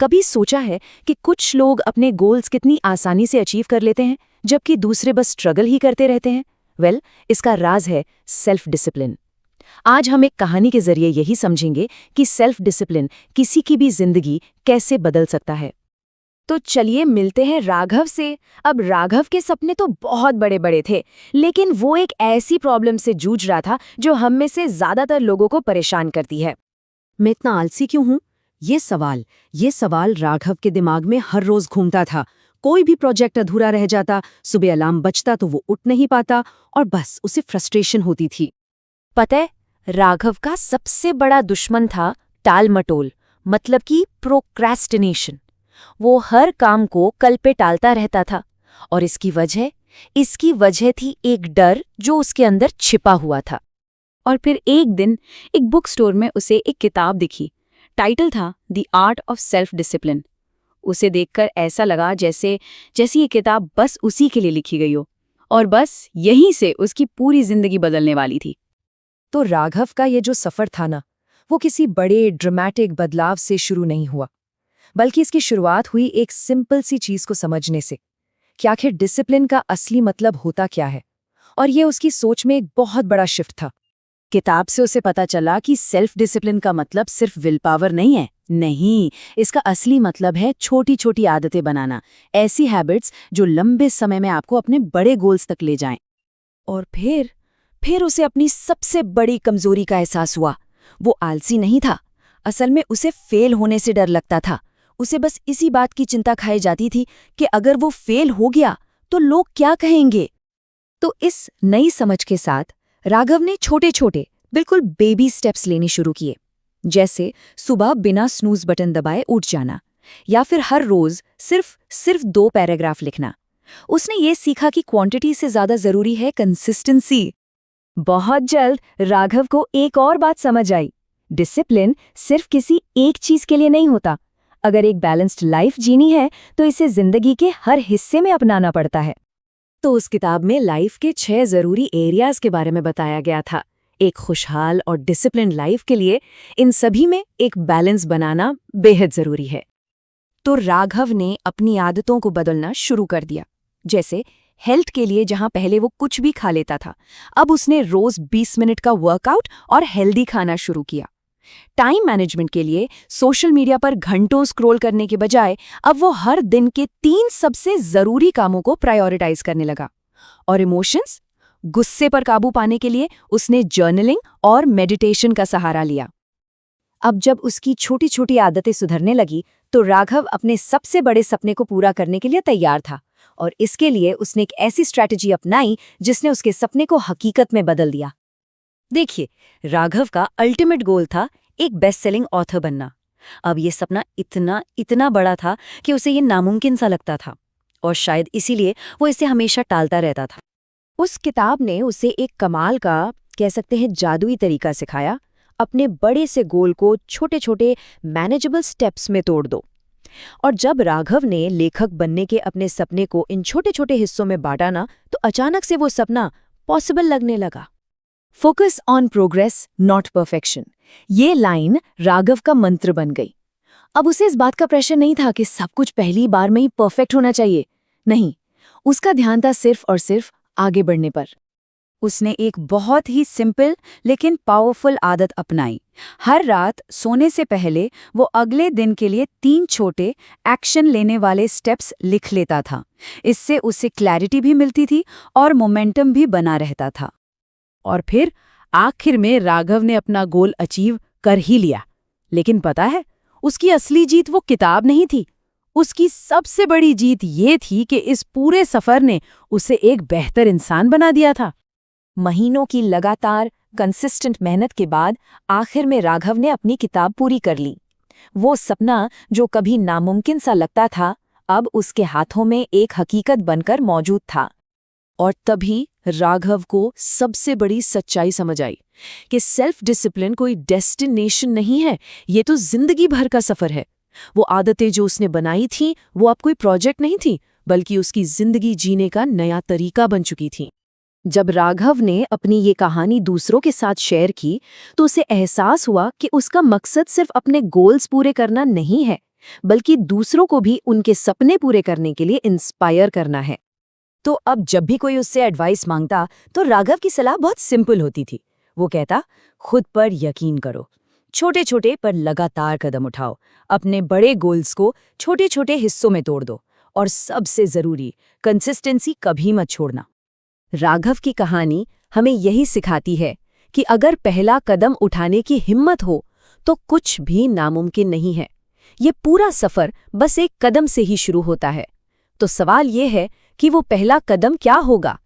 कभी सोचा है कि कुछ लोग अपने गोल्स कितनी आसानी से अचीव कर लेते हैं जबकि दूसरे बस स्ट्रगल ही करते रहते हैं? इसका राज है सेल्फ डिसिप्लिन। आज हम एक कहानी के जरिए यही समझेंगे कि सेल्फ डिसिप्लिन किसी की भी जिंदगी कैसे बदल सकता है। तो चलिए मिलते हैं राघव से। अब राघव के सपने तो बहुत बड़े बड़े थे, लेकिन वो एक ऐसी प्रॉब्लम से जूझ रहा था जो हम में से ज्यादातर लोगों को परेशान करती है। मैं इतना आलसी क्यों हूँ? ये सवाल राघव के दिमाग में हर रोज घूमता था। कोई भी प्रोजेक्ट अधूरा रह जाता, सुबह अलार्म बजता तो वो उठ नहीं पाता और बस उसे फ्रस्ट्रेशन होती थी। पता है, राघव का सबसे बड़ा दुश्मन था टाल-मटोल, मतलब कि प्रोक्रेस्टिनेशन। वो हर काम को कल पे टालता रहता था और इसकी वजह थी एक डर जो उसके अंदर छिपा हुआ था। और फिर एक दिन एक बुक स्टोर में उसे एक किताब दिखी। टाइटल था the art of self discipline. उसे देखकर ऐसा लगा जैसे ये किताब बस उसी के लिए लिखी गई हो और बस यहीं से उसकी पूरी जिंदगी बदलने वाली थी। तो राघव का ये जो सफर था ना, वो किसी बड़े ड्रामेटिक बदलाव से शुरू नहीं हुआ, बल्कि इसकी शुरुआत हुई एक सिंपल सी चीज को समझने से कि आखिर डिसिप्लिन का असली मतलब होता क्या है। और ये उसकी सोच में एक बहुत बड़ा शिफ्ट था। किताब से उसे पता चला कि सेल्फ डिसिप्लिन का मतलब सिर्फ विल पावर नहीं है। नहीं, इसका असली मतलब है छोटी छोटी आदतें बनाना, ऐसी हैबिट्स जो लंबे समय में आपको अपने बड़े गोल्स तक ले जाएं। और फिर उसे अपनी सबसे बड़ी कमजोरी का एहसास हुआ। वो आलसी नहीं था, असल में उसे फेल होने से डर लगता था। उसे बस इसी बात की चिंता खाई जाती थी कि अगर वो फेल हो गया तो लोग क्या कहेंगे। तो इस नई समझ के साथ राघव ने छोटे छोटे बिल्कुल बेबी स्टेप्स लेने शुरू किए, जैसे सुबह बिना स्नूज बटन दबाए उठ जाना या फिर हर रोज सिर्फ 2 पैराग्राफ लिखना। उसने ये सीखा कि क्वांटिटी से ज्यादा जरूरी है कंसिस्टेंसी। बहुत जल्द राघव को एक और बात समझ आई, डिसिप्लिन सिर्फ किसी एक चीज के लिए नहीं होता। अगर एक बैलेंस्ड लाइफ जीनी है तो इसे जिंदगी के हर हिस्से में अपनाना पड़ता है। तो उस किताब में लाइफ के 6 जरूरी एरियाज के बारे में बताया गया था। एक खुशहाल और डिसिप्लिन लाइफ के लिए इन सभी में एक बैलेंस बनाना बेहद जरूरी है। तो राघव ने अपनी आदतों को बदलना शुरू कर दिया। जैसे हेल्थ के लिए जहां पहले वो कुछ भी खा लेता था, अब उसने रोज 20 मिनट का वर्कआउट और हेल्दी खाना शुरू किया। टाइम मैनेजमेंट के लिए सोशल मीडिया पर घंटों स्क्रॉल करने के बजाय अब वो हर दिन के 3 सबसे जरूरी कामों को प्रायोरिटाइज करने लगा। और इमोशंस, गुस्से पर काबू पाने के लिए उसने जर्नलिंग और मेडिटेशन का सहारा लिया। अब जब उसकी छोटी छोटी आदतें सुधरने लगी तो राघव अपने सबसे बड़े सपने को पूरा करने के लिए तैयार था। और इसके लिए उसने एक ऐसी स्ट्रैटेजी अपनाई जिसने उसके सपने को हकीकत में बदल दिया। देखिए, राघव का अल्टीमेट गोल था एक बेस्ट सेलिंग ऑथर बनना। अब ये सपना इतना बड़ा था कि उसे ये नामुमकिन सा लगता था और शायद इसीलिए वो इसे हमेशा टालता रहता था। उस किताब ने उसे एक कमाल का, कह सकते हैं जादुई तरीका सिखाया। अपने बड़े से गोल को छोटे छोटे मैनेजेबल स्टेप्स में तोड़ दो। और जब राघव ने लेखक बनने के अपने सपने को इन छोटे छोटे हिस्सों में बांटा ना, तो अचानक से वो सपना पॉसिबल लगने लगा। Focus on progress not perfection, ये लाइन राघव का मंत्र बन गई। अब उसे इस बात का प्रेशर नहीं था कि सब कुछ पहली बार में ही परफेक्ट होना चाहिए। नहीं, उसका ध्यान था सिर्फ और सिर्फ आगे बढ़ने पर। उसने एक बहुत ही सिंपल लेकिन पावरफुल आदत अपनाई। हर रात सोने से पहले वो अगले दिन के लिए 3 छोटे एक्शन लेने वाले स्टेप्स लिख लेता था। इससे उसे क्लैरिटी भी मिलती थी और मोमेंटम भी बना रहता था। और फिर आखिर में राघव ने अपना गोल अचीव कर ही लिया। लेकिन पता है, उसकी असली जीत वो किताब नहीं थी। उसकी सबसे बड़ी जीत ये थी कि इस पूरे सफर ने उसे एक बेहतर इंसान बना दिया था। महीनों की लगातार कंसिस्टेंट मेहनत के बाद आखिर में राघव ने अपनी किताब पूरी कर ली। वो सपना जो कभी नामुमकिन सा लगता था, अब उसके हाथों में एक हकीकत बनकर मौजूद था। और तभी राघव को सबसे बड़ी सच्चाई समझ आई कि सेल्फ डिसिप्लिन कोई डेस्टिनेशन नहीं है, ये तो जिंदगी भर का सफर है। वो आदतें जो उसने बनाई थीं, वो अब कोई प्रोजेक्ट नहीं थी, बल्कि उसकी जिंदगी जीने का नया तरीका बन चुकी थी। जब राघव ने अपनी ये कहानी दूसरों के साथ शेयर की तो उसे एहसास हुआ कि उसका मकसद सिर्फ अपने गोल्स पूरे करना नहीं है, बल्कि दूसरों को भी उनके सपने पूरे करने के लिए इंस्पायर करना है। तो अब जब भी कोई उससे एडवाइस मांगता तो राघव की सलाह बहुत सिंपल होती थी। वो कहता, खुद पर यकीन करो, छोटे छोटे पर लगातार कदम उठाओ, अपने बड़े गोल्स को छोटे छोटे हिस्सों में तोड़ दो, और सबसे जरूरी, कंसिस्टेंसी कभी मत छोड़ना। राघव की कहानी हमें यही सिखाती है कि अगर पहला कदम उठाने की हिम्मत हो तो कुछ भी नामुमकिन नहीं है। ये पूरा सफर बस एक कदम से ही शुरू होता है। तो सवाल ये है कि वो पहला कदम क्या होगा,